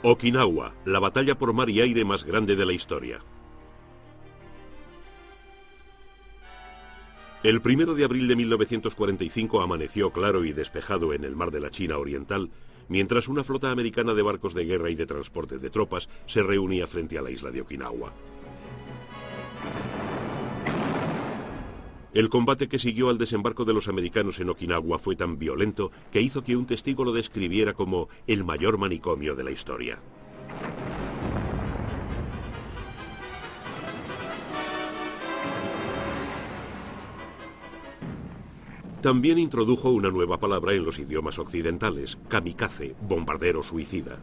Okinawa, la batalla por mar y aire más grande de la historia. El 1 de abril de 1945 amaneció claro y despejado en el mar de la China Oriental, mientras una flota americana de barcos de guerra y de transporte de tropas se reunía frente a la isla de Okinawa. El combate que siguió al desembarco de los americanos en Okinawa fue tan violento que hizo que un testigo lo describiera como el mayor manicomio de la historia. También introdujo una nueva palabra en los idiomas occidentales, kamikaze, bombardero suicida.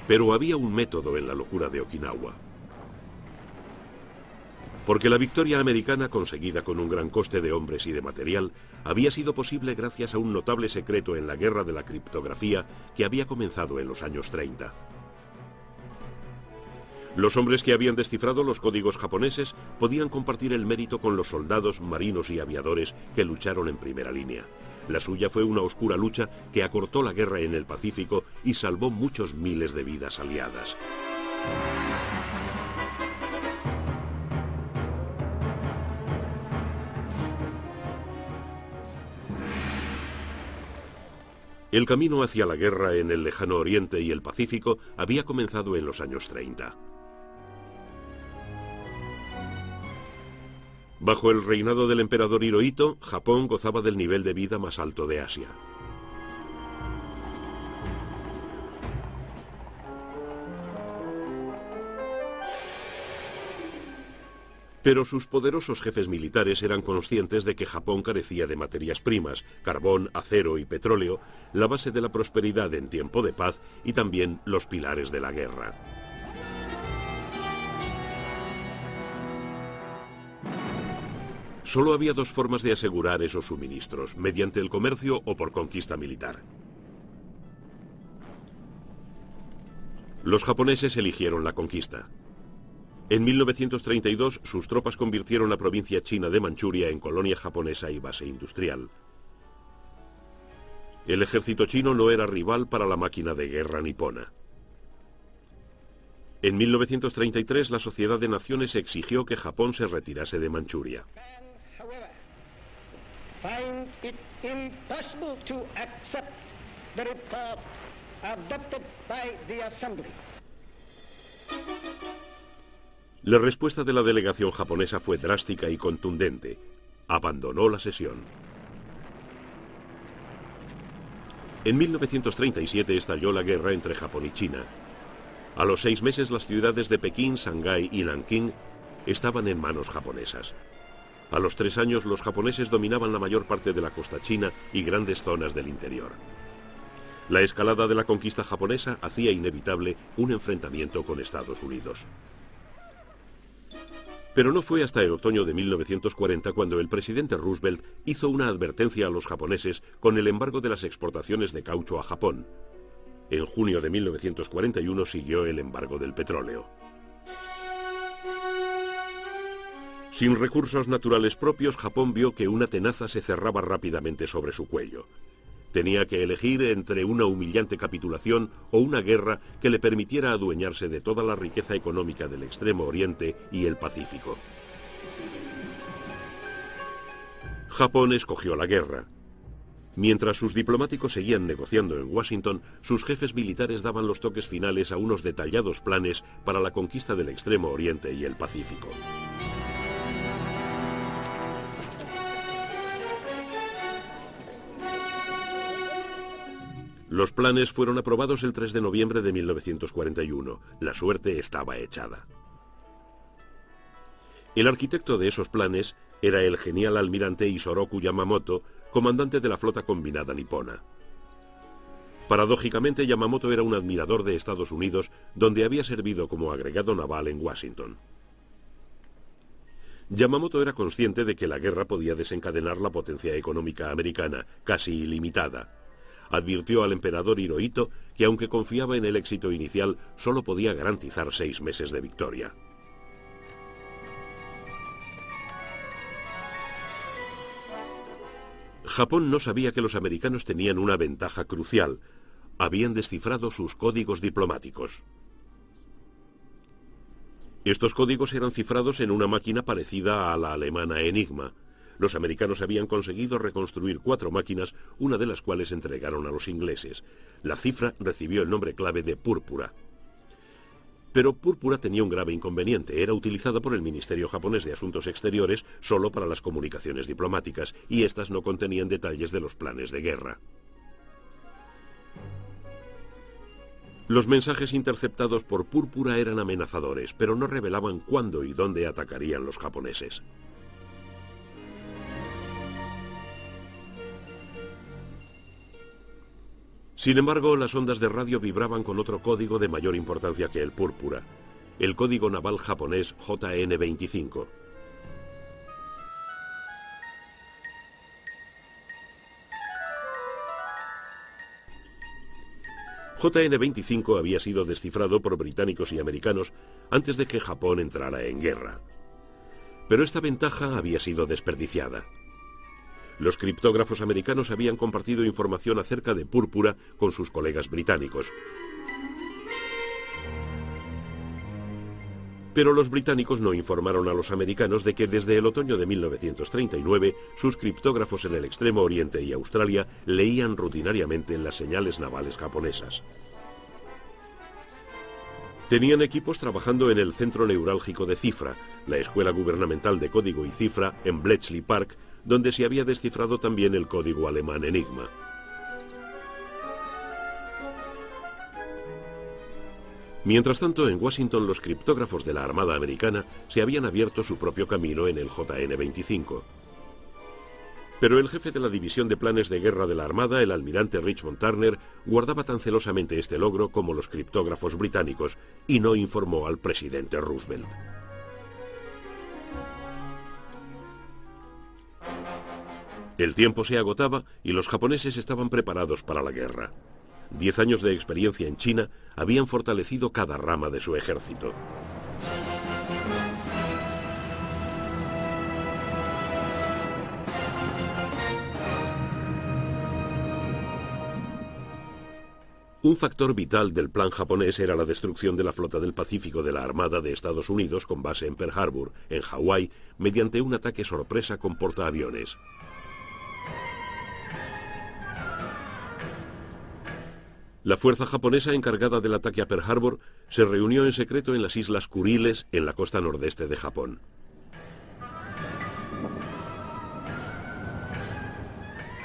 Pero había un método en la locura de Okinawa. Porque la victoria americana, conseguida con un gran coste de hombres y de material, había sido posible gracias a un notable secreto en la guerra de la criptografía que había comenzado en los años 30. Los hombres que habían descifrado los códigos japoneses podían compartir el mérito con los soldados, marinos y aviadores que lucharon en primera línea. La suya fue una oscura lucha que acortó la guerra en el Pacífico y salvó muchos miles de vidas aliadas. El camino hacia la guerra en el lejano Oriente y el Pacífico había comenzado en los años 30. Bajo el reinado del emperador Hirohito, Japón gozaba del nivel de vida más alto de Asia. Pero sus poderosos jefes militares eran conscientes de que Japón carecía de materias primas, carbón, acero y petróleo, la base de la prosperidad en tiempo de paz y también los pilares de la guerra. Solo había dos formas de asegurar esos suministros, mediante el comercio o por conquista militar. Los japoneses eligieron la conquista. En 1932, sus tropas convirtieron la provincia china de Manchuria en colonia japonesa y base industrial. El ejército chino no era rival para la máquina de guerra nipona. En 1933, la Sociedad de Naciones exigió que Japón se retirase de Manchuria. La respuesta de la delegación japonesa fue drástica y contundente. Abandonó la sesión. En 1937 estalló la guerra entre Japón y China. A los 6 meses las ciudades de Pekín, Shanghái y Nankín estaban en manos japonesas. A los 3 años los japoneses dominaban la mayor parte de la costa china y grandes zonas del interior. La escalada de la conquista japonesa hacía inevitable un enfrentamiento con Estados Unidos. Pero no fue hasta el otoño de 1940 cuando el presidente Roosevelt hizo una advertencia a los japoneses con el embargo de las exportaciones de caucho a Japón. En junio de 1941 siguió el embargo del petróleo. Sin recursos naturales propios, Japón vio que una tenaza se cerraba rápidamente sobre su cuello. Tenía que elegir entre una humillante capitulación o una guerra que le permitiera adueñarse de toda la riqueza económica del Extremo Oriente y el Pacífico. Japón escogió la guerra. Mientras sus diplomáticos seguían negociando en Washington, sus jefes militares daban los toques finales a unos detallados planes para la conquista del Extremo Oriente y el Pacífico. Los planes fueron aprobados el 3 de noviembre de 1941. La suerte estaba echada. El arquitecto de esos planes era el genial almirante Isoroku Yamamoto, comandante de la flota combinada nipona. Paradójicamente, Yamamoto era un admirador de Estados Unidos, donde había servido como agregado naval en Washington. Yamamoto era consciente de que la guerra podía desencadenar la potencia económica americana, casi ilimitada. advirtió al emperador Hirohito que aunque confiaba en el éxito inicial, solo podía garantizar 6 meses de victoria. Japón no sabía que los americanos tenían una ventaja crucial. Habían descifrado sus códigos diplomáticos. Estos códigos eran cifrados en una máquina parecida a la alemana Enigma. Los americanos habían conseguido reconstruir 4 máquinas, una de las cuales entregaron a los ingleses. La cifra recibió el nombre clave de Púrpura. Pero Púrpura tenía un grave inconveniente. Era utilizada por el Ministerio japonés de Asuntos Exteriores solo para las comunicaciones diplomáticas, y estas no contenían detalles de los planes de guerra. Los mensajes interceptados por Púrpura eran amenazadores, pero no revelaban cuándo y dónde atacarían los japoneses. Sin embargo, las ondas de radio vibraban con otro código de mayor importancia que el Púrpura, el código naval japonés JN-25. JN-25 había sido descifrado por británicos y americanos antes de que Japón entrara en guerra. Pero esta ventaja había sido desperdiciada. Los criptógrafos americanos habían compartido información acerca de Púrpura con sus colegas británicos. Pero los británicos no informaron a los americanos de que desde el otoño de 1939 sus criptógrafos en el Extremo Oriente y Australia leían rutinariamente las señales navales japonesas. Tenían equipos trabajando en el Centro Neurálgico de Cifra, la Escuela Gubernamental de Código y Cifra en Bletchley Park, donde se había descifrado también el código alemán Enigma. Mientras tanto, en Washington los criptógrafos de la Armada Americana se habían abierto su propio camino en el JN-25. Pero el jefe de la División de Planes de Guerra de la Armada, el almirante Richmond Turner, guardaba tan celosamente este logro como los criptógrafos británicos y no informó al presidente Roosevelt. El tiempo se agotaba y los japoneses estaban preparados para la guerra. 10 años de experiencia en China habían fortalecido cada rama de su ejército. Un factor vital del plan japonés era la destrucción de la flota del Pacífico de la Armada de Estados Unidos con base en Pearl Harbor, en Hawái, mediante un ataque sorpresa con portaaviones. La fuerza japonesa encargada del ataque a Pearl Harbor se reunió en secreto en las Islas Kuriles, en la costa nordeste de Japón.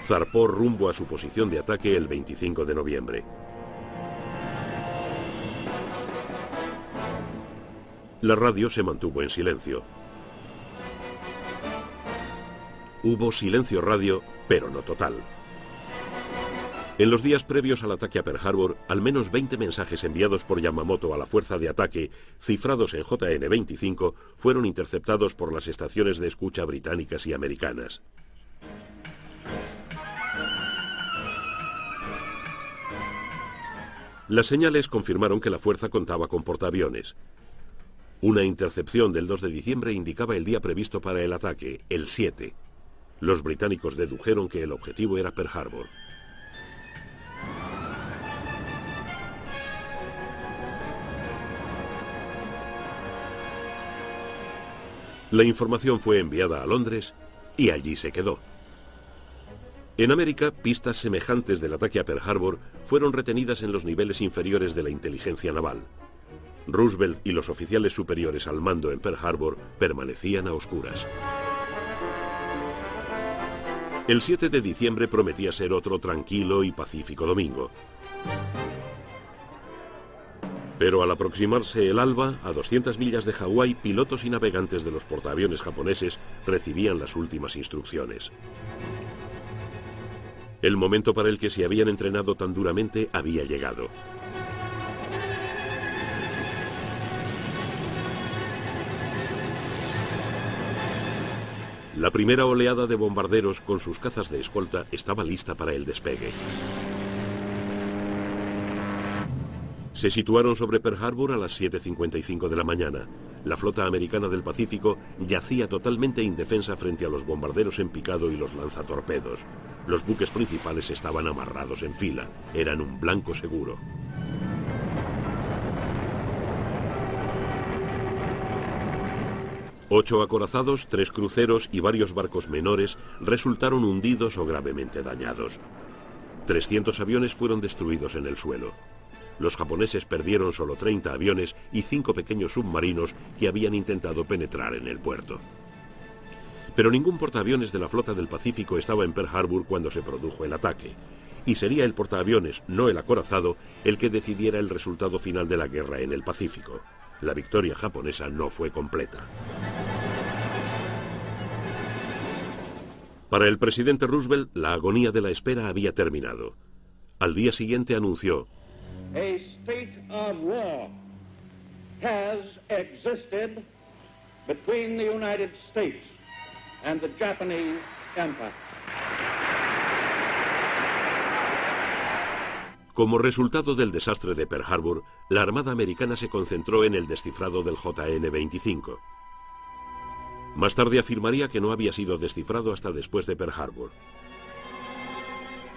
Zarpó rumbo a su posición de ataque el 25 de noviembre. La radio se mantuvo en silencio. Hubo silencio radio, pero no total. En los días previos al ataque a Pearl Harbor, al menos 20 mensajes enviados por Yamamoto a la fuerza de ataque, cifrados en JN-25, fueron interceptados por las estaciones de escucha británicas y americanas. Las señales confirmaron que la fuerza contaba con portaaviones. Una intercepción del 2 de diciembre indicaba el día previsto para el ataque, el 7. Los británicos dedujeron que el objetivo era Pearl Harbor. La información fue enviada a Londres y allí se quedó. En América, pistas semejantes del ataque a Pearl Harbor fueron retenidas en los niveles inferiores de la inteligencia naval. Roosevelt y los oficiales superiores al mando en Pearl Harbor permanecían a oscuras. El 7 de diciembre prometía ser otro tranquilo y pacífico domingo. Pero al aproximarse el alba, a 200 millas de Hawái, pilotos y navegantes de los portaaviones japoneses recibían las últimas instrucciones. El momento para el que se habían entrenado tan duramente había llegado. La primera oleada de bombarderos con sus cazas de escolta estaba lista para el despegue. Se situaron sobre Pearl Harbor a las 7:55 de la mañana. La flota americana del Pacífico yacía totalmente indefensa frente a los bombarderos en picado y los lanzatorpedos. Los buques principales estaban amarrados en fila. Eran un blanco seguro. Ocho acorazados, 3 cruceros y varios barcos menores resultaron hundidos o gravemente dañados. 300 aviones fueron destruidos en el suelo. Los japoneses perdieron solo 30 aviones y 5 pequeños submarinos que habían intentado penetrar en el puerto. Pero ningún portaaviones de la flota del Pacífico estaba en Pearl Harbor cuando se produjo el ataque, y sería el portaaviones, no el acorazado, el que decidiera el resultado final de la guerra en el Pacífico. La victoria japonesa no fue completa. Para el presidente Roosevelt, la agonía de la espera había terminado. Al día siguiente anunció: A state of war has existed between the United States and the Japanese Empire. Como resultado del desastre de Pearl Harbor, la Armada americana se concentró en el descifrado del JN-25. Más tarde afirmaría que no había sido descifrado hasta después de Pearl Harbor.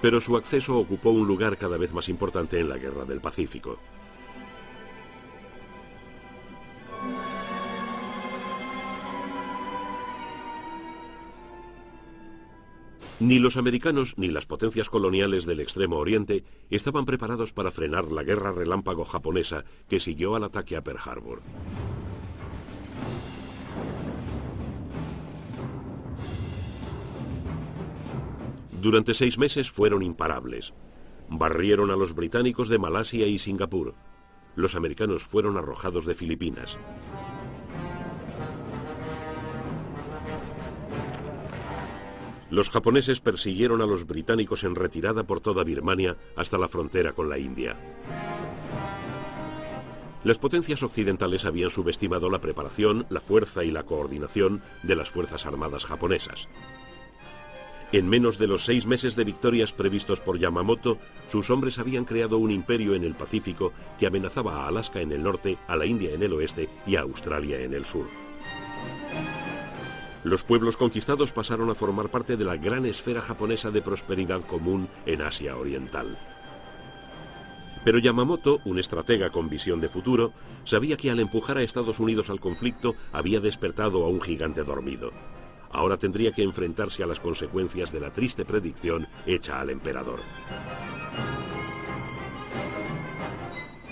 Pero su acceso ocupó un lugar cada vez más importante en la Guerra del Pacífico. Ni los americanos ni las potencias coloniales del Extremo Oriente estaban preparados para frenar la guerra relámpago japonesa que siguió al ataque a Pearl Harbor. Durante 6 meses fueron imparables. Barrieron a los británicos de Malasia y Singapur. Los americanos fueron arrojados de Filipinas. Los japoneses persiguieron a los británicos en retirada por toda Birmania hasta la frontera con la India. Las potencias occidentales habían subestimado la preparación, la fuerza y la coordinación de las fuerzas armadas japonesas. En menos de los 6 meses de victorias previstos por Yamamoto, sus hombres habían creado un imperio en el Pacífico que amenazaba a Alaska en el norte, a la India en el oeste y a Australia en el sur. Los pueblos conquistados pasaron a formar parte de la gran esfera japonesa de prosperidad común en Asia Oriental. Pero Yamamoto, un estratega con visión de futuro, sabía que al empujar a Estados Unidos al conflicto había despertado a un gigante dormido. Ahora tendría que enfrentarse a las consecuencias de la triste predicción hecha al emperador.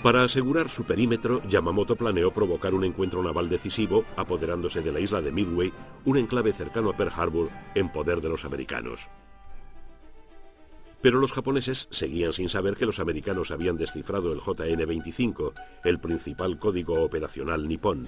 Para asegurar su perímetro, Yamamoto planeó provocar un encuentro naval decisivo, apoderándose de la isla de Midway, un enclave cercano a Pearl Harbor, en poder de los americanos. Pero los japoneses seguían sin saber que los americanos habían descifrado el JN-25, el principal código operacional nipón.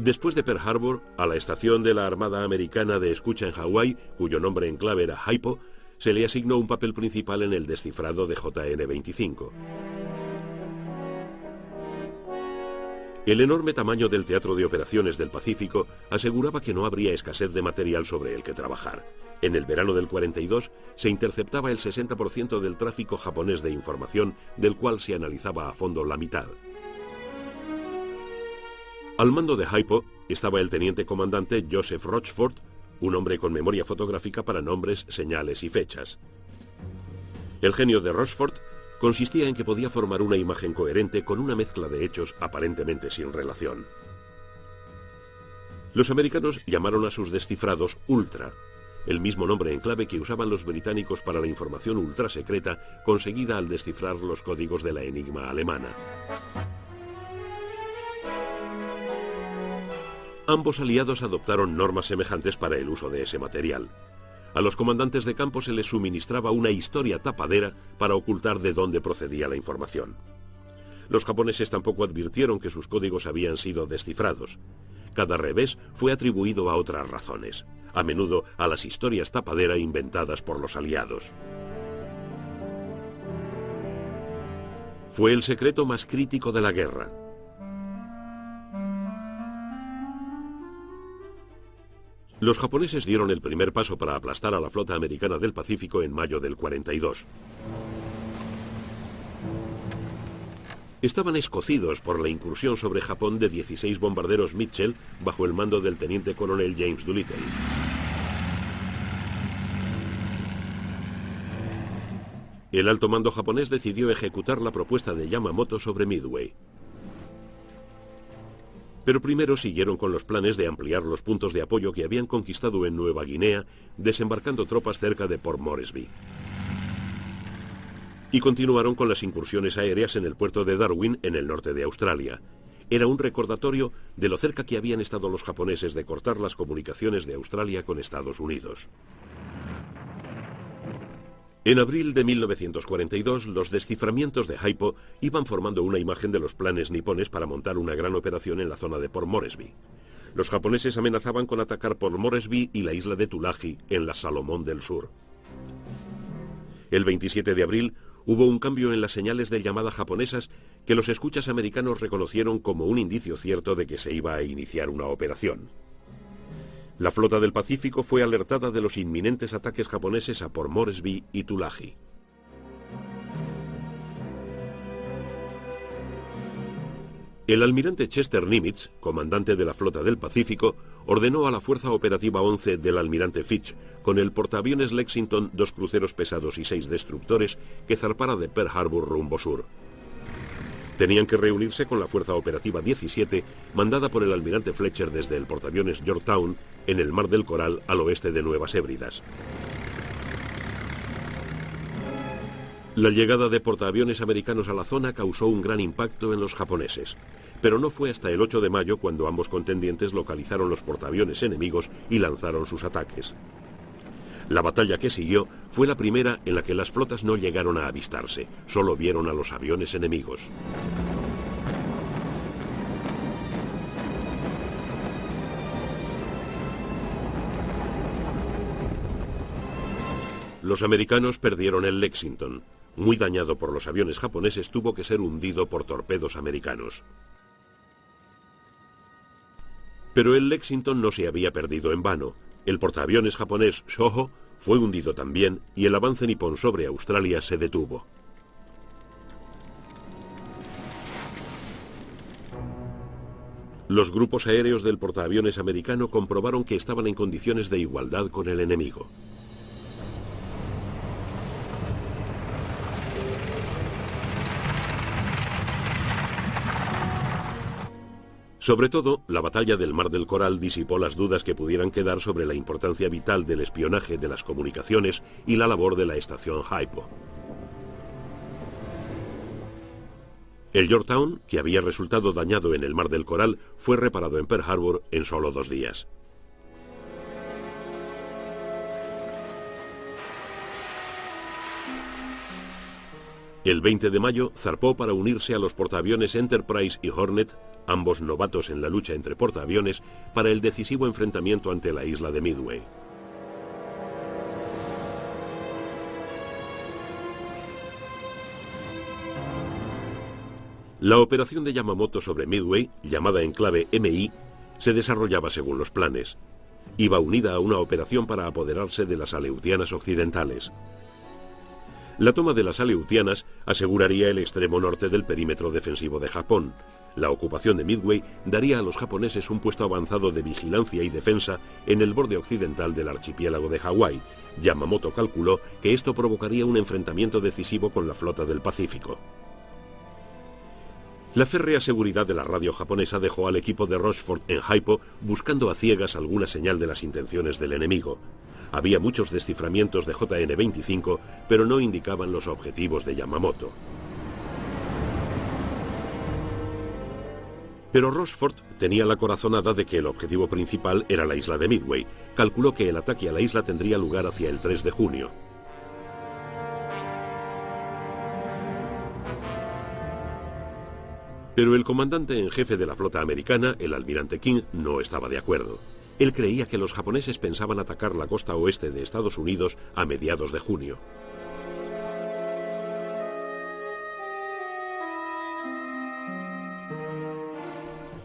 Después de Pearl Harbor, a la estación de la Armada Americana de escucha en Hawái, cuyo nombre en clave era Haipo, se le asignó un papel principal en el descifrado de JN-25. El enorme tamaño del Teatro de Operaciones del Pacífico aseguraba que no habría escasez de material sobre el que trabajar. En el verano del 42 se interceptaba el 60% del tráfico japonés de información, del cual se analizaba a fondo la mitad. Al mando de Haipo estaba el teniente comandante Joseph Rochford, un hombre con memoria fotográfica para nombres, señales y fechas. El genio de Rochford consistía en que podía formar una imagen coherente con una mezcla de hechos aparentemente sin relación. Los americanos llamaron a sus descifrados Ultra, el mismo nombre en clave que usaban los británicos para la información ultrasecreta conseguida al descifrar los códigos de la Enigma alemana. Ambos aliados adoptaron normas semejantes para el uso de ese material. A los comandantes de campo se les suministraba una historia tapadera para ocultar de dónde procedía la información. Los japoneses tampoco advirtieron que sus códigos habían sido descifrados. Cada revés fue atribuido a otras razones, a menudo a las historias tapadera inventadas por los aliados. Fue el secreto más crítico de la guerra. Los japoneses dieron el primer paso para aplastar a la flota americana del Pacífico en mayo del 42. Estaban escocidos por la incursión sobre Japón de 16 bombarderos Mitchell bajo el mando del teniente coronel James Doolittle. El alto mando japonés decidió ejecutar la propuesta de Yamamoto sobre Midway. Pero primero siguieron con los planes de ampliar los puntos de apoyo que habían conquistado en Nueva Guinea, desembarcando tropas cerca de Port Moresby. Y continuaron con las incursiones aéreas en el puerto de Darwin, en el norte de Australia. Era un recordatorio de lo cerca que habían estado los japoneses de cortar las comunicaciones de Australia con Estados Unidos. En abril de 1942, los desciframientos de Haipo iban formando una imagen de los planes nipones para montar una gran operación en la zona de Port Moresby. Los japoneses amenazaban con atacar Port Moresby y la isla de Tulagi, en la Salomón del Sur. El 27 de abril, hubo un cambio en las señales de llamada japonesas que los escuchas americanos reconocieron como un indicio cierto de que se iba a iniciar una operación. La flota del Pacífico fue alertada de los inminentes ataques japoneses a Port Moresby y Tulagi. El almirante Chester Nimitz, comandante de la flota del Pacífico, ordenó a la Fuerza Operativa 11 del almirante Fitch, con el portaaviones Lexington, 2 cruceros pesados y 6 destructores, que zarpara de Pearl Harbor rumbo sur. Tenían que reunirse con la Fuerza Operativa 17, mandada por el almirante Fletcher desde el portaaviones Yorktown, en el Mar del Coral, al oeste de Nuevas Hébridas. La llegada de portaaviones americanos a la zona causó un gran impacto en los japoneses, pero no fue hasta el 8 de mayo cuando ambos contendientes localizaron los portaaviones enemigos y lanzaron sus ataques. La batalla que siguió fue la primera en la que las flotas no llegaron a avistarse, solo vieron a los aviones enemigos. Los americanos perdieron el Lexington. Muy dañado por los aviones japoneses, tuvo que ser hundido por torpedos americanos. Pero el Lexington no se había perdido en vano. El portaaviones japonés Shoho fue hundido también y el avance nipón sobre Australia se detuvo. Los grupos aéreos del portaaviones americano comprobaron que estaban en condiciones de igualdad con el enemigo. Sobre todo, la batalla del Mar del Coral disipó las dudas que pudieran quedar sobre la importancia vital del espionaje de las comunicaciones y la labor de la estación Haipo. El Yorktown, que había resultado dañado en el Mar del Coral, fue reparado en Pearl Harbor en solo 2 días. El 20 de mayo zarpó para unirse a los portaaviones Enterprise y Hornet, ambos novatos en la lucha entre portaaviones, para el decisivo enfrentamiento ante la isla de Midway. La operación de Yamamoto sobre Midway, llamada en clave MI, se desarrollaba según los planes. Iba unida a una operación para apoderarse de las Aleutianas Occidentales. La toma de las Aleutianas aseguraría el extremo norte del perímetro defensivo de Japón. La ocupación de Midway daría a los japoneses un puesto avanzado de vigilancia y defensa en el borde occidental del archipiélago de Hawái. Yamamoto calculó que esto provocaría un enfrentamiento decisivo con la flota del Pacífico. La férrea seguridad de la radio japonesa dejó al equipo de Rochefort en Haipo buscando a ciegas alguna señal de las intenciones del enemigo. Había muchos desciframientos de JN-25, pero no indicaban los objetivos de Yamamoto. Pero Rochefort tenía la corazonada de que el objetivo principal era la isla de Midway. Calculó que el ataque a la isla tendría lugar hacia el 3 de junio. Pero el comandante en jefe de la flota americana, el almirante King, no estaba de acuerdo. Él creía que los japoneses pensaban atacar la costa oeste de Estados Unidos a mediados de junio.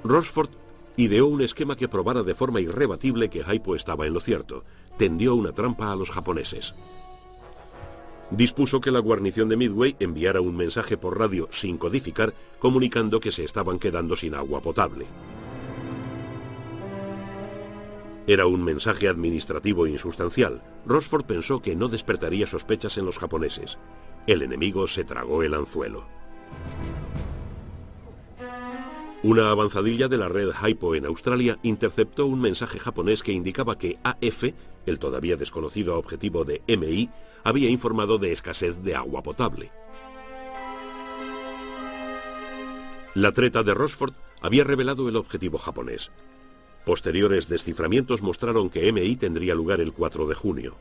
Rochefort ideó un esquema que probara de forma irrebatible que Haipo estaba en lo cierto. Tendió una trampa a los japoneses. Dispuso que la guarnición de Midway enviara un mensaje por radio sin codificar, comunicando que se estaban quedando sin agua potable. Era un mensaje administrativo insustancial. Rochefort pensó que no despertaría sospechas en los japoneses. El enemigo se tragó el anzuelo. Una avanzadilla de la red Haipo en Australia interceptó un mensaje japonés que indicaba que AF, el todavía desconocido objetivo de MI, había informado de escasez de agua potable. La treta de Rochefort había revelado el objetivo japonés. Posteriores desciframientos mostraron que MI tendría lugar el 4 de junio.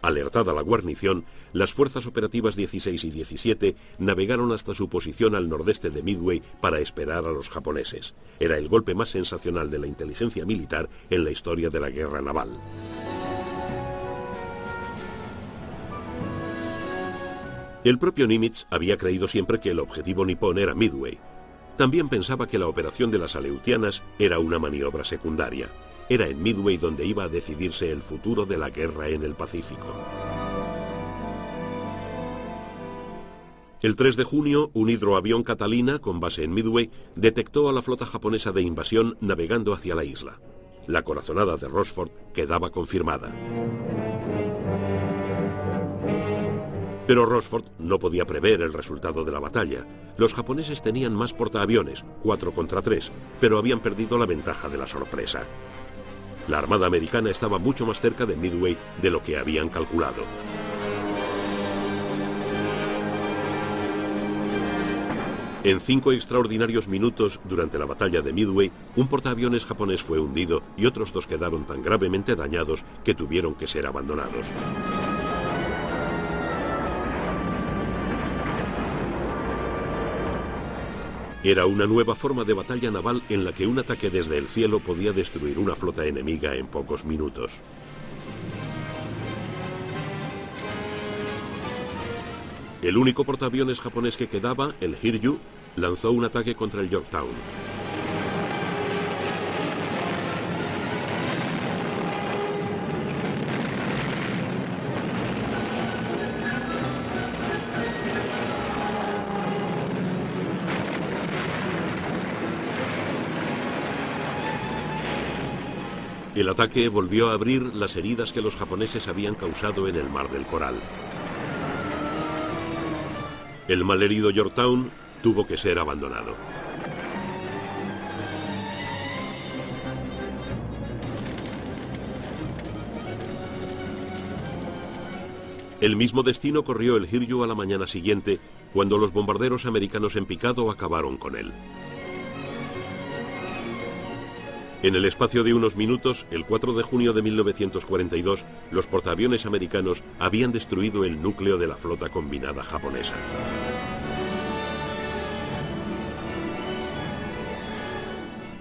Alertada la guarnición, las fuerzas operativas 16 y 17 navegaron hasta su posición al nordeste de Midway para esperar a los japoneses. Era el golpe más sensacional de la inteligencia militar en la historia de la guerra naval. El propio Nimitz había creído siempre que el objetivo nipón era Midway. También pensaba que la operación de las Aleutianas era una maniobra secundaria. Era en Midway donde iba a decidirse el futuro de la guerra en el Pacífico. El 3 de junio, un hidroavión Catalina, con base en Midway, detectó a la flota japonesa de invasión navegando hacia la isla. La corazonada de Rochefort quedaba confirmada. Pero Rochefort no podía prever el resultado de la batalla. Los japoneses tenían más portaaviones, 4 contra 3, pero habían perdido la ventaja de la sorpresa. La armada americana estaba mucho más cerca de Midway de lo que habían calculado. En 5 extraordinarios minutos durante la batalla de Midway, un portaaviones japonés fue hundido y otros 2 quedaron tan gravemente dañados que tuvieron que ser abandonados. Era una nueva forma de batalla naval en la que un ataque desde el cielo podía destruir una flota enemiga en pocos minutos. El único portaaviones japonés que quedaba, el Hiryu, lanzó un ataque contra el Yorktown. El ataque volvió a abrir las heridas que los japoneses habían causado en el Mar del Coral. El malherido Yorktown tuvo que ser abandonado. El mismo destino corrió el Hiryu a la mañana siguiente, cuando los bombarderos americanos en picado acabaron con él. En el espacio de unos minutos, el 4 de junio de 1942, los portaaviones americanos habían destruido el núcleo de la flota combinada japonesa.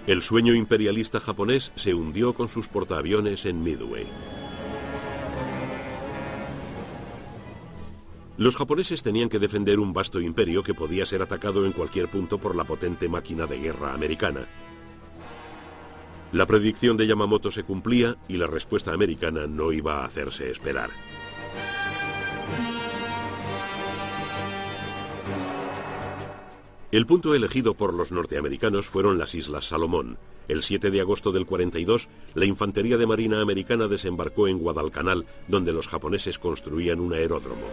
El sueño imperialista japonés se hundió con sus portaaviones en Midway. Los japoneses tenían que defender un vasto imperio que podía ser atacado en cualquier punto por la potente máquina de guerra americana. La predicción de Yamamoto se cumplía y la respuesta americana no iba a hacerse esperar. El punto elegido por los norteamericanos fueron las Islas Salomón. El 7 de agosto del 42, la infantería de marina americana desembarcó en Guadalcanal, donde los japoneses construían un aeródromo.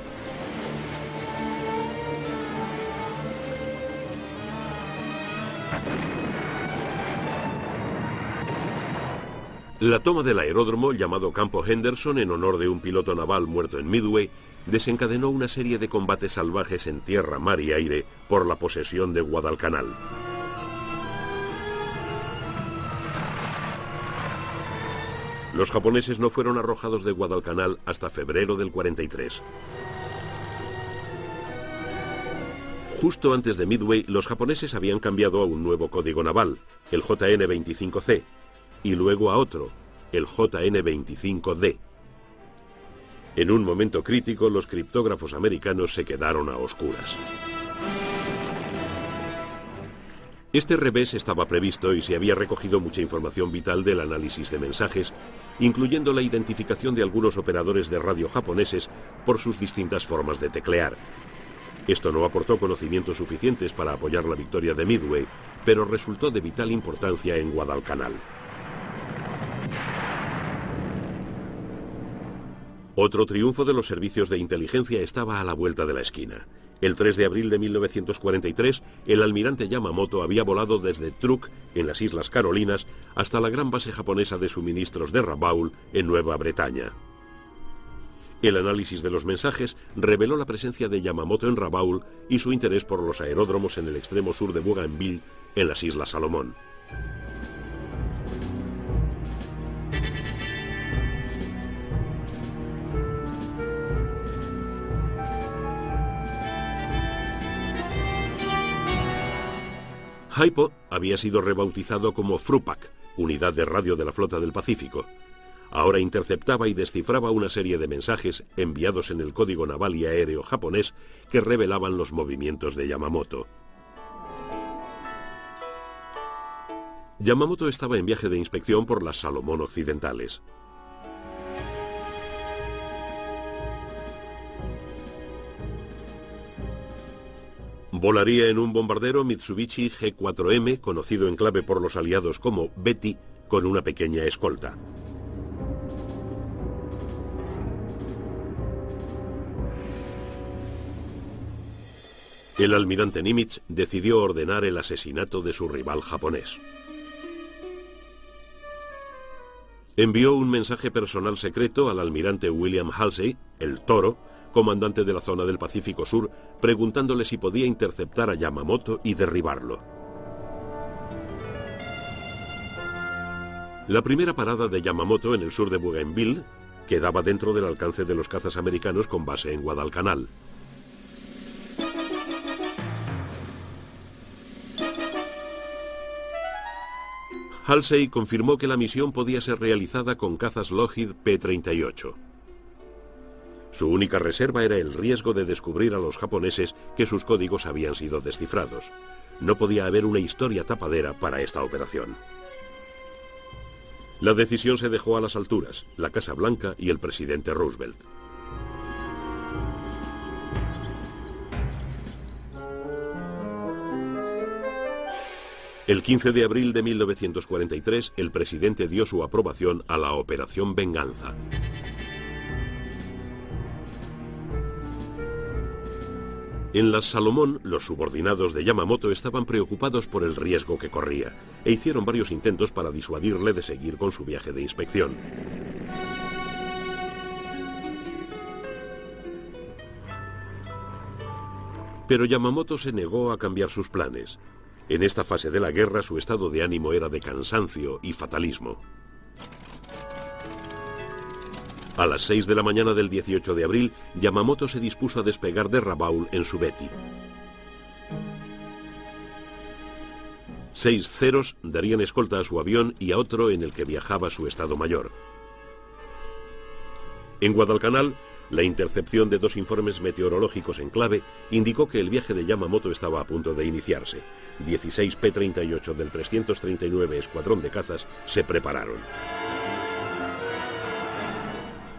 La toma del aeródromo, llamado Campo Henderson en honor de un piloto naval muerto en Midway, desencadenó una serie de combates salvajes en tierra, mar y aire por la posesión de Guadalcanal. Los japoneses no fueron arrojados de Guadalcanal hasta febrero del 43. Justo antes de Midway, los japoneses habían cambiado a un nuevo código naval, el JN-25C, y luego a otro, el JN-25D. En un momento crítico, los criptógrafos americanos se quedaron a oscuras. Este revés estaba previsto y se había recogido mucha información vital del análisis de mensajes, incluyendo la identificación de algunos operadores de radio japoneses por sus distintas formas de teclear. Esto no aportó conocimientos suficientes para apoyar la victoria de Midway, pero resultó de vital importancia en Guadalcanal. Otro triunfo de los servicios de inteligencia estaba a la vuelta de la esquina. El 3 de abril de 1943, el almirante Yamamoto había volado desde Truk, en las Islas Carolinas, hasta la gran base japonesa de suministros de Rabaul, en Nueva Bretaña. El análisis de los mensajes reveló la presencia de Yamamoto en Rabaul y su interés por los aeródromos en el extremo sur de Bougainville, en las Islas Salomón. Haipo había sido rebautizado como Frupak, unidad de radio de la Flota del Pacífico. Ahora interceptaba y descifraba una serie de mensajes enviados en el código naval y aéreo japonés que revelaban los movimientos de Yamamoto. Yamamoto estaba en viaje de inspección por las Salomón Occidentales. Volaría en un bombardero Mitsubishi G4M, conocido en clave por los aliados como Betty, con una pequeña escolta. El almirante Nimitz decidió ordenar el asesinato de su rival japonés. Envió un mensaje personal secreto al almirante William Halsey, el Toro, comandante de la zona del Pacífico Sur, preguntándole si podía interceptar a Yamamoto y derribarlo. La primera parada de Yamamoto en el sur de Bougainville quedaba dentro del alcance de los cazas americanos con base en Guadalcanal. Halsey confirmó que la misión podía ser realizada con cazas Lockheed P-38. Su única reserva era el riesgo de descubrir a los japoneses que sus códigos habían sido descifrados. No podía haber una historia tapadera para esta operación. La decisión se dejó a las alturas, la Casa Blanca y el presidente Roosevelt. El 15 de abril de 1943, el presidente dio su aprobación a la Operación Venganza. En las Salomón, los subordinados de Yamamoto estaban preocupados por el riesgo que corría e hicieron varios intentos para disuadirle de seguir con su viaje de inspección. Pero Yamamoto se negó a cambiar sus planes. En esta fase de la guerra su estado de ánimo era de cansancio y fatalismo. A las 6 de la mañana del 18 de abril, Yamamoto se dispuso a despegar de Rabaul en su Betty. 6 Zeros darían escolta a su avión y a otro en el que viajaba su Estado Mayor. En Guadalcanal, la intercepción de 2 informes meteorológicos en clave indicó que el viaje de Yamamoto estaba a punto de iniciarse. 16 P-38 del 339 Escuadrón de Cazas se prepararon.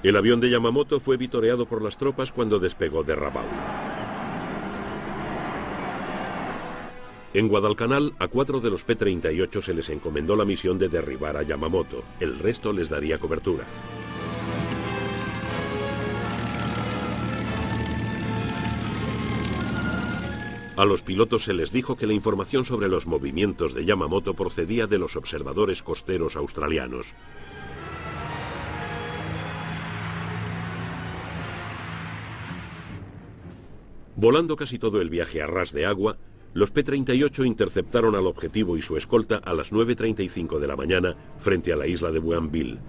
El avión de Yamamoto fue vitoreado por las tropas cuando despegó de Rabaul. En Guadalcanal, a 4 de los P-38 se les encomendó la misión de derribar a Yamamoto. El resto les daría cobertura. A los pilotos se les dijo que la información sobre los movimientos de Yamamoto procedía de los observadores costeros australianos. Volando casi todo el viaje a ras de agua, los P-38 interceptaron al objetivo y su escolta a las 9:35 de la mañana frente a la isla de Bougainville.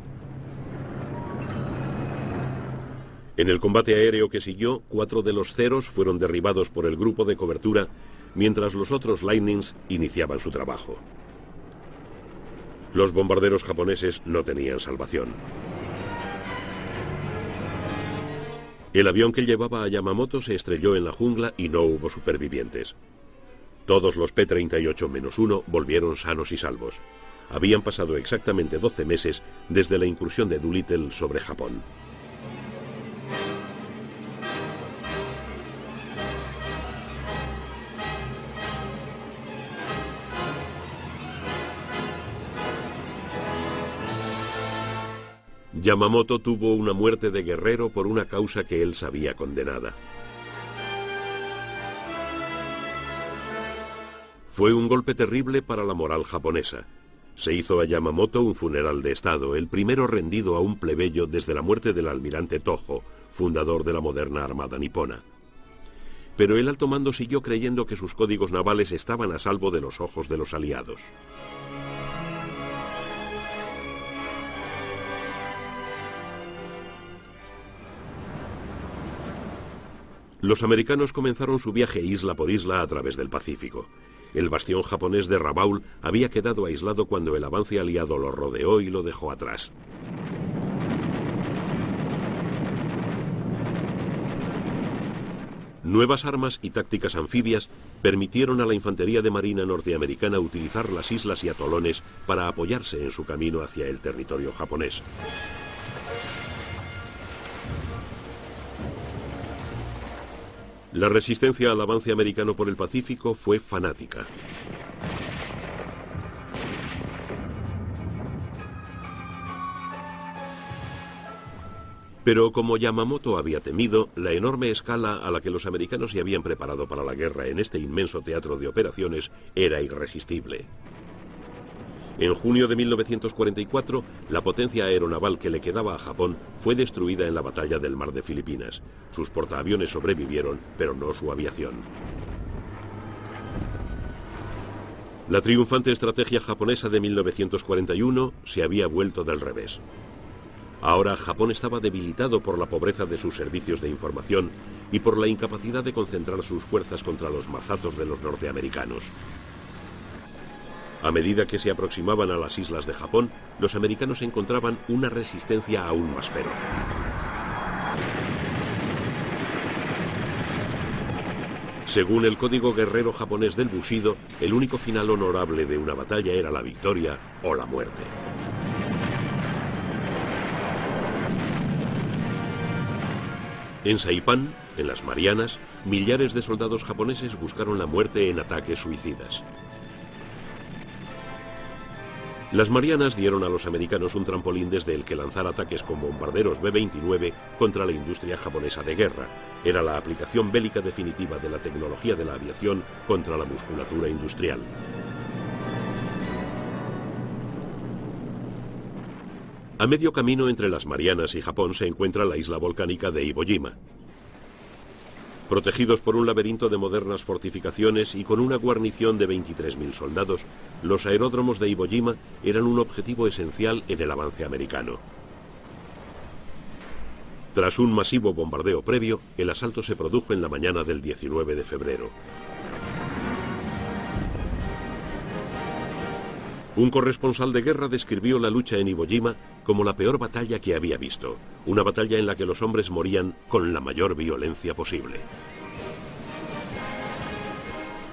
En el combate aéreo que siguió, 4 de los Zeros fueron derribados por el grupo de cobertura, mientras los otros Lightnings iniciaban su trabajo. Los bombarderos japoneses no tenían salvación. El avión que llevaba a Yamamoto se estrelló en la jungla y no hubo supervivientes. Todos los P-38-1 volvieron sanos y salvos. Habían pasado exactamente 12 meses desde la incursión de Doolittle sobre Japón. Yamamoto tuvo una muerte de guerrero por una causa que él sabía condenada. Fue un golpe terrible para la moral japonesa. Se hizo a Yamamoto un funeral de Estado, el primero rendido a un plebeyo desde la muerte del almirante Tojo, fundador de la moderna armada nipona. Pero el alto mando siguió creyendo que sus códigos navales estaban a salvo de los ojos de los aliados. Los americanos comenzaron su viaje isla por isla a través del Pacífico. El bastión japonés de Rabaul había quedado aislado cuando el avance aliado lo rodeó y lo dejó atrás. Nuevas armas y tácticas anfibias permitieron a la infantería de marina norteamericana utilizar las islas y atolones para apoyarse en su camino hacia el territorio japonés. La resistencia al avance americano por el Pacífico fue fanática. Pero como Yamamoto había temido, la enorme escala a la que los americanos se habían preparado para la guerra en este inmenso teatro de operaciones era irresistible. En junio de 1944, la potencia aeronaval que le quedaba a Japón fue destruida en la batalla del Mar de Filipinas. Sus portaaviones sobrevivieron, pero no su aviación. La triunfante estrategia japonesa de 1941 se había vuelto del revés. Ahora Japón estaba debilitado por la pobreza de sus servicios de información y por la incapacidad de concentrar sus fuerzas contra los mazazos de los norteamericanos. A medida que se aproximaban a las islas de Japón, los americanos encontraban una resistencia aún más feroz. Según el código guerrero japonés del Bushido, el único final honorable de una batalla era la victoria o la muerte. En Saipán, en las Marianas, millares de soldados japoneses buscaron la muerte en ataques suicidas. Las Marianas dieron a los americanos un trampolín desde el que lanzar ataques con bombarderos B-29 contra la industria japonesa de guerra. Era la aplicación bélica definitiva de la tecnología de la aviación contra la musculatura industrial. A medio camino entre las Marianas y Japón se encuentra la isla volcánica de Iwo Jima. Protegidos por un laberinto de modernas fortificaciones y con una guarnición de 23.000 soldados, los aeródromos de Iwo Jima eran un objetivo esencial en el avance americano. Tras un masivo bombardeo previo, el asalto se produjo en la mañana del 19 de febrero. Un corresponsal de guerra describió la lucha en Iwo Jima como la peor batalla que había visto, una batalla en la que los hombres morían con la mayor violencia posible.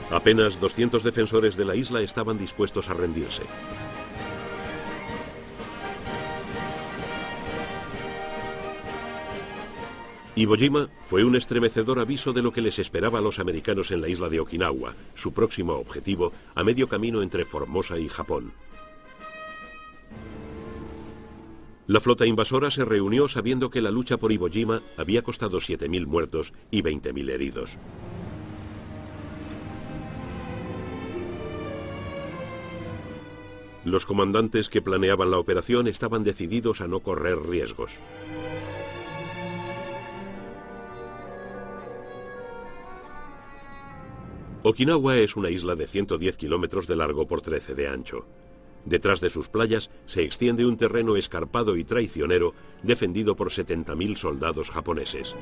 Apenas 200 defensores de la isla estaban dispuestos a rendirse. Iwo Jima fue un estremecedor aviso de lo que les esperaba a los americanos en la isla de Okinawa, su próximo objetivo a medio camino entre Formosa y Japón. La flota invasora se reunió sabiendo que la lucha por Iwo Jima había costado 7.000 muertos y 20.000 heridos. Los comandantes que planeaban la operación estaban decididos a no correr riesgos. Okinawa es una isla de 110 kilómetros de largo por 13 de ancho. Detrás de sus playas se extiende un terreno escarpado y traicionero defendido por 70.000 soldados japoneses.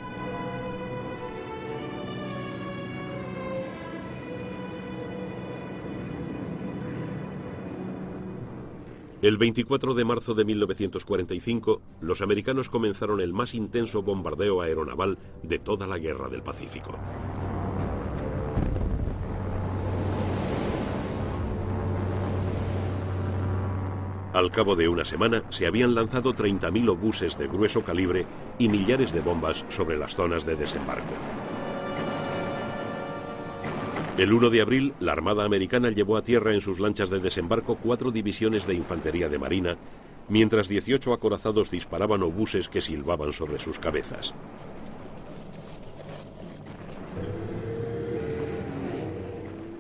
El 24 de marzo de 1945, los americanos comenzaron el más intenso bombardeo aeronaval de toda la Guerra del Pacífico. Al cabo de una semana se habían lanzado 30.000 obuses de grueso calibre y millares de bombas sobre las zonas de desembarco. El 1 de abril, la Armada americana llevó a tierra en sus lanchas de desembarco 4 divisiones de infantería de marina, mientras 18 acorazados disparaban obuses que silbaban sobre sus cabezas.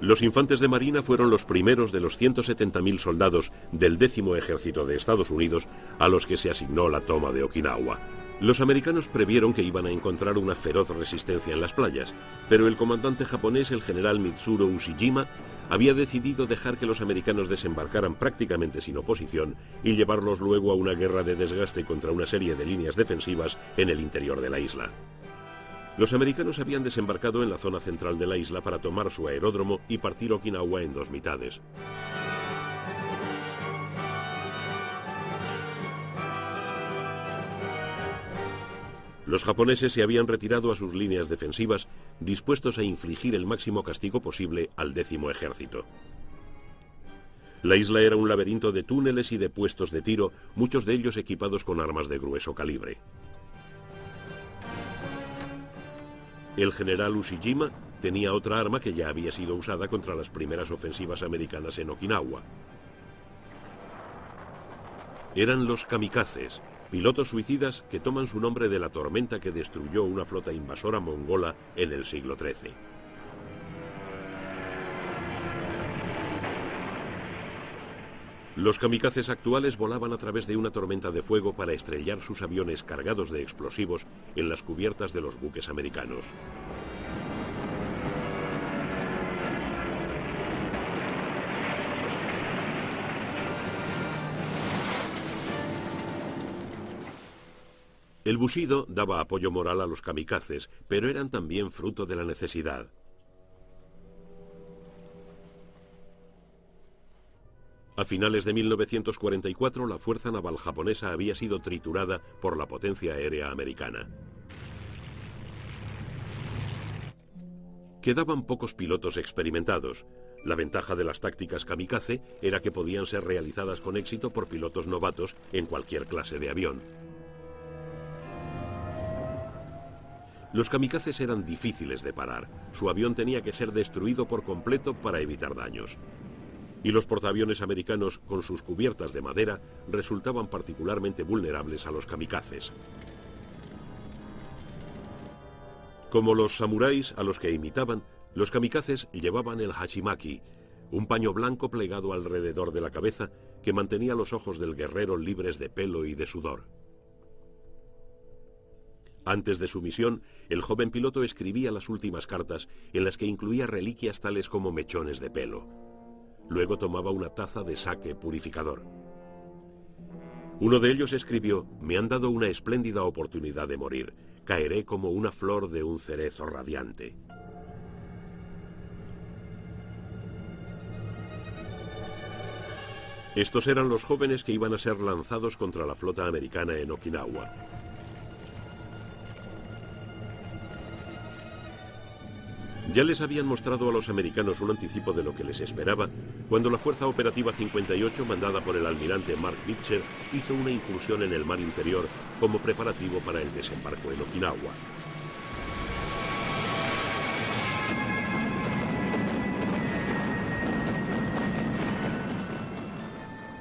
Los infantes de marina fueron los primeros de los 170.000 soldados del 10º Ejército de Estados Unidos a los que se asignó la toma de Okinawa. Los americanos previeron que iban a encontrar una feroz resistencia en las playas, pero el comandante japonés, el general Mitsuro Ushijima, había decidido dejar que los americanos desembarcaran prácticamente sin oposición y llevarlos luego a una guerra de desgaste contra una serie de líneas defensivas en el interior de la isla. Los americanos habían desembarcado en la zona central de la isla para tomar su aeródromo y partir Okinawa en 2 mitades. Los japoneses se habían retirado a sus líneas defensivas, dispuestos a infligir el máximo castigo posible al 10º Ejército. La isla era un laberinto de túneles y de puestos de tiro, muchos de ellos equipados con armas de grueso calibre. El general Ushijima tenía otra arma que ya había sido usada contra las primeras ofensivas americanas en Okinawa. Eran los kamikazes, pilotos suicidas que toman su nombre de la tormenta que destruyó una flota invasora mongola en el siglo XIII. Los kamikazes actuales volaban a través de una tormenta de fuego para estrellar sus aviones cargados de explosivos en las cubiertas de los buques americanos. El Bushido daba apoyo moral a los kamikazes, pero eran también fruto de la necesidad. A finales de 1944, la fuerza naval japonesa había sido triturada por la potencia aérea americana. Quedaban pocos pilotos experimentados. La ventaja de las tácticas kamikaze era que podían ser realizadas con éxito por pilotos novatos en cualquier clase de avión. Los kamikazes eran difíciles de parar. Su avión tenía que ser destruido por completo para evitar daños. Y los portaaviones americanos, con sus cubiertas de madera, resultaban particularmente vulnerables a los kamikazes. Como los samuráis a los que imitaban, los kamikazes llevaban el hachimaki, un paño blanco plegado alrededor de la cabeza que mantenía los ojos del guerrero libres de pelo y de sudor. Antes de su misión, el joven piloto escribía las últimas cartas en las que incluía reliquias tales como mechones de pelo. Luego tomaba una taza de sake purificador. Uno de ellos escribió: «Me han dado una espléndida oportunidad de morir. Caeré como una flor de un cerezo radiante». Estos eran los jóvenes que iban a ser lanzados contra la flota americana en Okinawa. Ya les habían mostrado a los americanos un anticipo de lo que les esperaba cuando la Fuerza Operativa 58, mandada por el almirante Mark Beecher, hizo una incursión en el mar interior como preparativo para el desembarco en Okinawa.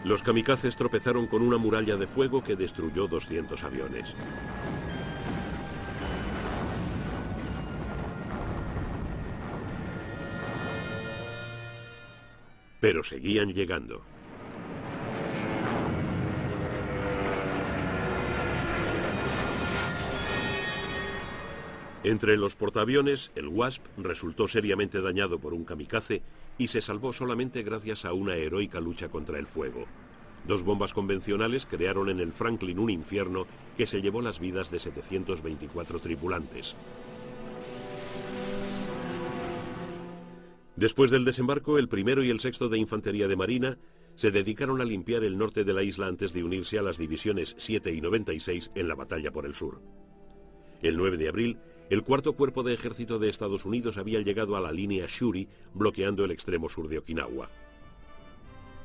Los kamikazes tropezaron con una muralla de fuego que destruyó 200 aviones. Pero seguían llegando. Entre los portaaviones, el Wasp resultó seriamente dañado por un kamikaze y se salvó solamente gracias a una heroica lucha contra el fuego. 2 bombas convencionales crearon en el Franklin un infierno que se llevó las vidas de 724 tripulantes. Después del desembarco, el 1º y el 6º de Infantería de Marina se dedicaron a limpiar el norte de la isla antes de unirse a las divisiones 7 y 96 en la batalla por el sur. El 9 de abril, el 4º Cuerpo de Ejército de Estados Unidos había llegado a la línea Shuri, bloqueando el extremo sur de Okinawa.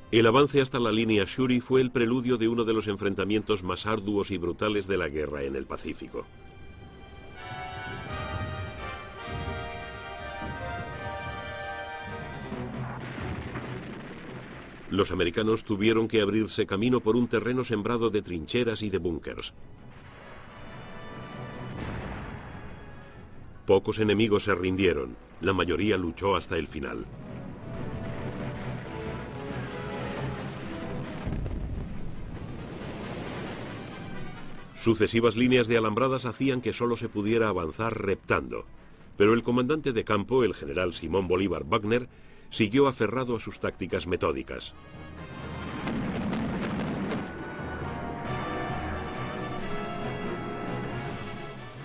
El avance hasta la línea Shuri fue el preludio de uno de los enfrentamientos más arduos y brutales de la guerra en el Pacífico. Los americanos tuvieron que abrirse camino por un terreno sembrado de trincheras y de búnkers. Pocos enemigos se rindieron, la mayoría luchó hasta el final. Sucesivas líneas de alambradas hacían que solo se pudiera avanzar reptando, pero el comandante de campo, el general Simón Bolívar Wagner, siguió aferrado a sus tácticas metódicas.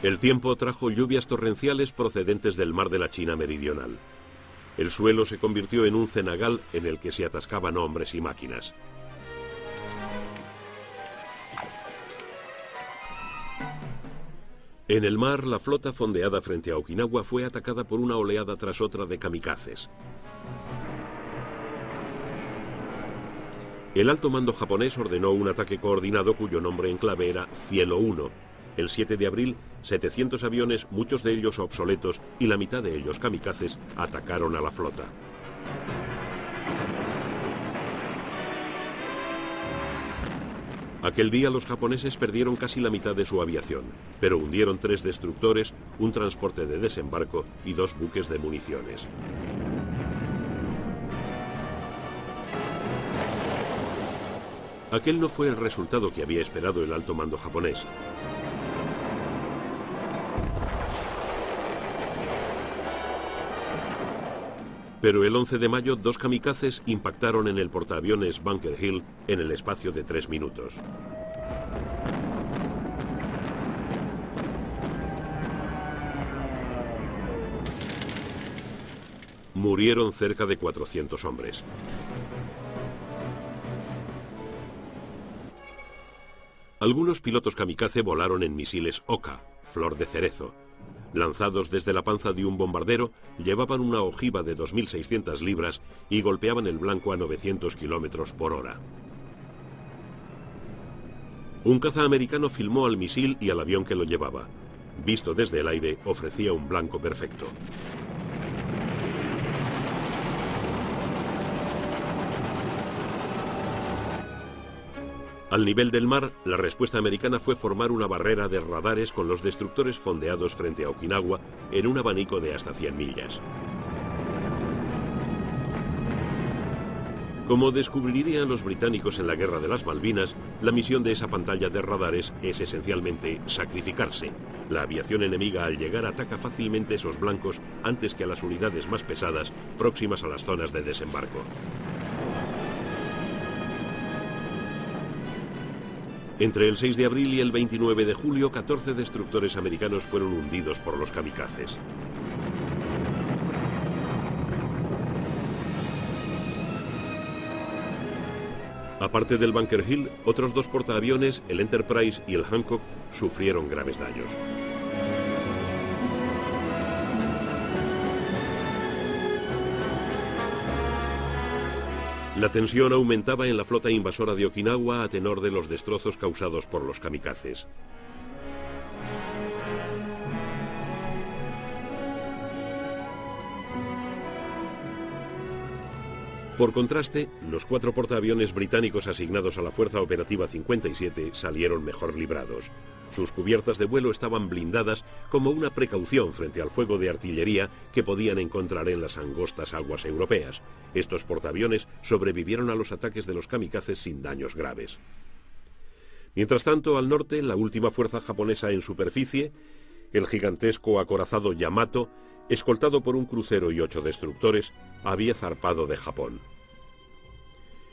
El tiempo trajo lluvias torrenciales procedentes del mar de la China Meridional. El suelo se convirtió en un cenagal en el que se atascaban hombres y máquinas. En el mar, la flota fondeada frente a Okinawa fue atacada por una oleada tras otra de kamikazes. El alto mando japonés ordenó un ataque coordinado cuyo nombre en clave era Cielo 1. El 7 de abril, 700 aviones, muchos de ellos obsoletos y la mitad de ellos kamikazes, atacaron a la flota. Aquel día los japoneses perdieron casi la mitad de su aviación, pero hundieron 3 destructores, un transporte de desembarco y 2 buques de municiones. Aquel no fue el resultado que había esperado el alto mando japonés. Pero el 11 de mayo, 2 kamikazes impactaron en el portaaviones Bunker Hill en el espacio de 3 minutos. Murieron cerca de 400 hombres. Algunos pilotos kamikaze volaron en misiles Oka, flor de cerezo. Lanzados desde la panza de un bombardero, llevaban una ojiva de 2.600 libras y golpeaban el blanco a 900 kilómetros por hora. Un caza americano filmó al misil y al avión que lo llevaba. Visto desde el aire, ofrecía un blanco perfecto. Al nivel del mar, la respuesta americana fue formar una barrera de radares con los destructores fondeados frente a Okinawa en un abanico de hasta 100 millas. Como descubrirían los británicos en la Guerra de las Malvinas, la misión de esa pantalla de radares es esencialmente sacrificarse. La aviación enemiga al llegar ataca fácilmente esos blancos antes que a las unidades más pesadas próximas a las zonas de desembarco. Entre el 6 de abril y el 29 de julio, 14 destructores americanos fueron hundidos por los kamikazes. Aparte del Bunker Hill, otros 2 portaaviones, el Enterprise y el Hancock, sufrieron graves daños. La tensión aumentaba en la flota invasora de Okinawa a tenor de los destrozos causados por los kamikazes. Por contraste, los 4 portaaviones británicos asignados a la Fuerza Operativa 57 salieron mejor librados. Sus cubiertas de vuelo estaban blindadas como una precaución frente al fuego de artillería que podían encontrar en las angostas aguas europeas. Estos portaaviones sobrevivieron a los ataques de los kamikazes sin daños graves. Mientras tanto, al norte, la última fuerza japonesa en superficie, el gigantesco acorazado Yamato, escoltado por un crucero y 8 destructores, había zarpado de Japón.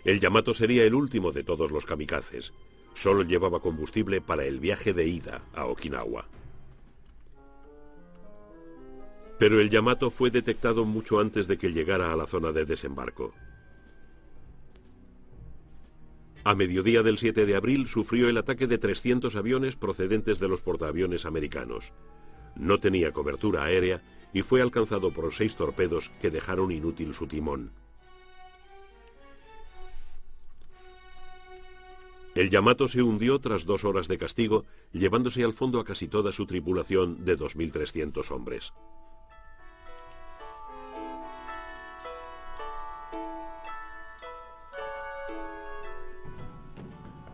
El Yamato sería el último de todos los kamikazes. Solo llevaba combustible para el viaje de ida a Okinawa. Pero el Yamato fue detectado mucho antes de que llegara a la zona de desembarco. A mediodía del 7 de abril sufrió el ataque de 300 aviones procedentes de los portaaviones americanos. No tenía cobertura aérea y fue alcanzado por 6 torpedos que dejaron inútil su timón. El Yamato se hundió tras 2 horas de castigo, llevándose al fondo a casi toda su tripulación de 2.300 hombres.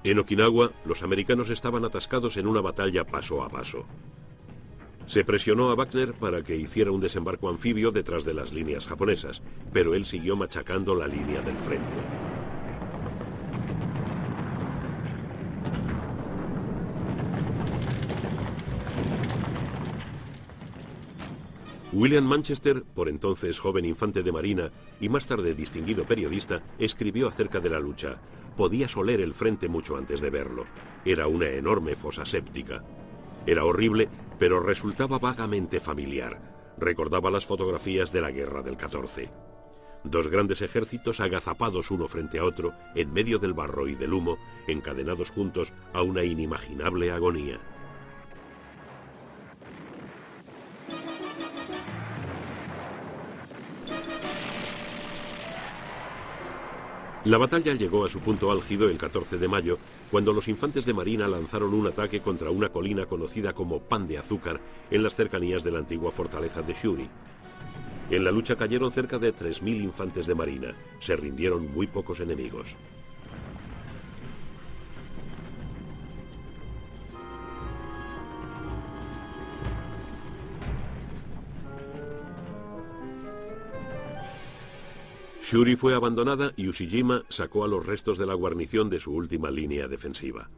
En Okinawa, los americanos estaban atascados en una batalla paso a paso. Se presionó a Wagner para que hiciera un desembarco anfibio detrás de las líneas japonesas, pero él siguió machacando la línea del frente. William Manchester, por entonces joven infante de marina y más tarde distinguido periodista, escribió acerca de la lucha. Podías oler el frente mucho antes de verlo. Era una enorme fosa séptica. Era horrible, pero resultaba vagamente familiar. Recordaba las fotografías de la guerra del 14. 2 grandes ejércitos agazapados uno frente a otro, en medio del barro y del humo, encadenados juntos a una inimaginable agonía. La batalla llegó a su punto álgido el 14 de mayo, cuando los infantes de marina lanzaron un ataque contra una colina conocida como Pan de Azúcar en las cercanías de la antigua fortaleza de Shuri. En la lucha cayeron cerca de 3.000 infantes de marina. Se rindieron muy pocos enemigos. Shuri fue abandonada y Ushijima sacó a los restos de la guarnición de su última línea defensiva.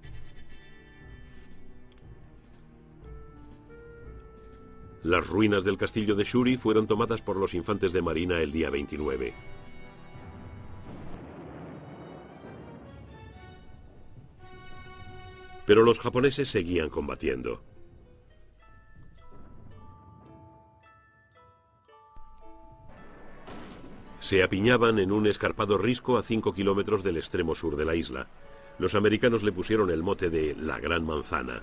Las ruinas del castillo de Shuri fueron tomadas por los infantes de marina el día 29. Pero los japoneses seguían combatiendo. Se apiñaban en un escarpado risco a 5 kilómetros del extremo sur de la isla. Los americanos le pusieron el mote de la Gran Manzana.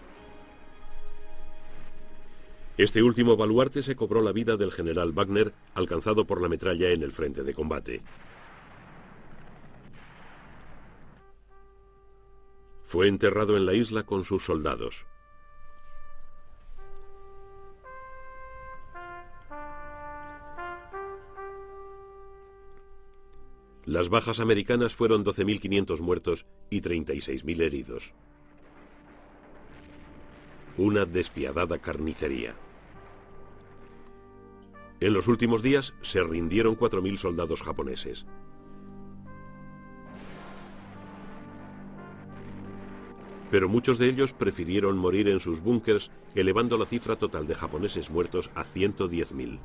Este último baluarte se cobró la vida del general Wagner, alcanzado por la metralla en el frente de combate. Fue enterrado en la isla con sus soldados. Las bajas americanas fueron 12.500 muertos y 36.000 heridos. Una despiadada carnicería. En los últimos días se rindieron 4.000 soldados japoneses. Pero muchos de ellos prefirieron morir en sus búnkers, elevando la cifra total de japoneses muertos a 110.000.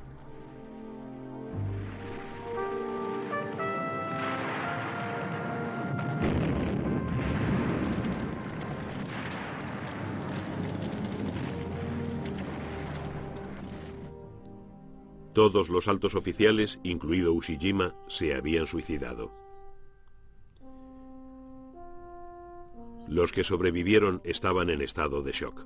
Todos los altos oficiales, incluido Ushijima, se habían suicidado. Los que sobrevivieron estaban en estado de shock.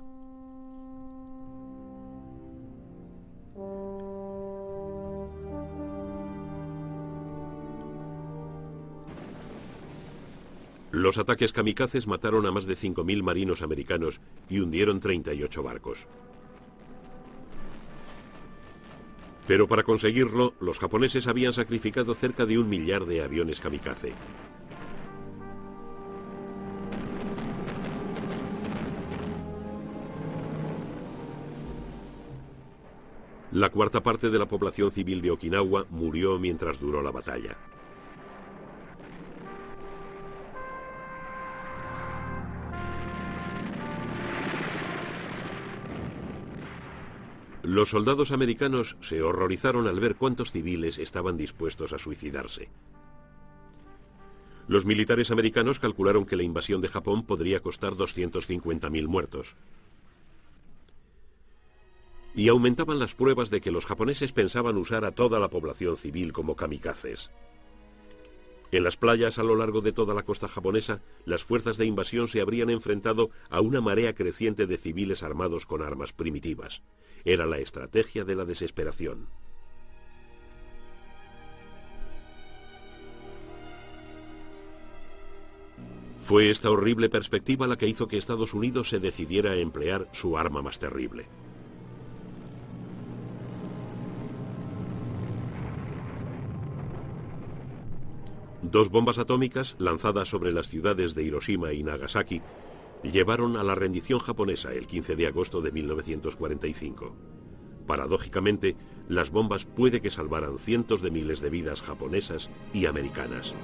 Los ataques kamikazes mataron a más de 5.000 marinos americanos y hundieron 38 barcos. Pero para conseguirlo, los japoneses habían sacrificado cerca de 1 millar de aviones kamikaze. La cuarta parte de la población civil de Okinawa murió mientras duró la batalla. Los soldados americanos se horrorizaron al ver cuántos civiles estaban dispuestos a suicidarse. Los militares americanos calcularon que la invasión de Japón podría costar 250.000 muertos. Y aumentaban las pruebas de que los japoneses pensaban usar a toda la población civil como kamikazes. En las playas a lo largo de toda la costa japonesa, las fuerzas de invasión se habrían enfrentado a una marea creciente de civiles armados con armas primitivas. Era la estrategia de la desesperación. Fue esta horrible perspectiva la que hizo que Estados Unidos se decidiera a emplear su arma más terrible. Dos bombas atómicas, lanzadas sobre las ciudades de Hiroshima y Nagasaki, llevaron a la rendición japonesa el 15 de agosto de 1945. Paradójicamente, las bombas puede que salvaran cientos de miles de vidas japonesas y americanas.